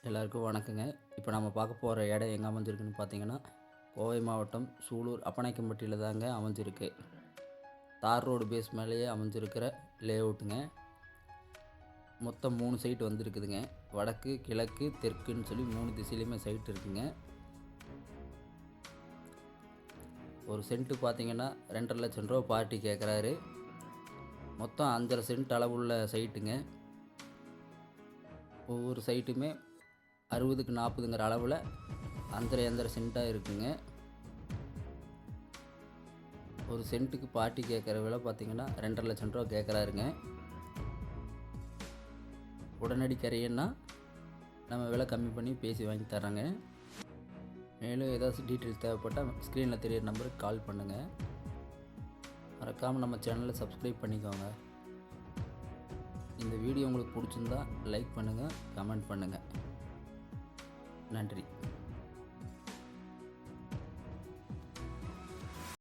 எல்லாருக்கும் வணக்கங்க. இப்போ நம்ம பார்க்க போகிற இடம் எங்கே அமைஞ்சிருக்குன்னு பார்த்தீங்கன்னா, கோவை மாவட்டம் சூலூர் அப்பநாயக்கன்பட்டியில் தாங்க அமைஞ்சிருக்கு. தார் ரோடு பேஸ் மேலேயே அமைஞ்சிருக்கிற லேஅவுட்டுங்க. மொத்தம் 3 சைட் வந்துருக்குதுங்க. வடக்கு, கிழக்கு, தெற்குன்னு சொல்லி 3 திசையிலையுமே சைட் இருக்குங்க. ஒரு சென்ட்டு பார்த்தீங்கன்னா 2,50,000 ரூபா பார்ட்டி கேட்குறாரு. மொத்தம் 5,5 சென்ட் அளவுள்ள சைட்டுங்க. ஒவ்வொரு சைட்டுமே 60க்கு 40ங்கிற அளவில் 5,5 சென்ட்டாக இருக்குங்க. ஒரு சென்ட்டுக்கு பார்ட்டி கேட்குற விலை பார்த்தீங்கன்னா 2,50,000 ரூபா கேட்குறாருங்க. உடனடி கரையன்னா நம்ம விலை கம்மி பண்ணி பேசி வாங்கி தர்றோங்க. மேலும் ஏதாச்சும் டீட்டெயில்ஸ் தேவைப்பட்டால் ஸ்க்ரீனில் தெரியிற நம்பருக்கு கால் பண்ணுங்கள். மறக்காமல் நம்ம சேனலை சப்ஸ்கிரைப் பண்ணிக்கோங்க. இந்த வீடியோ உங்களுக்கு பிடிச்சிருந்தா லைக் பண்ணுங்கள், கமெண்ட் பண்ணுங்கள். நன்றி.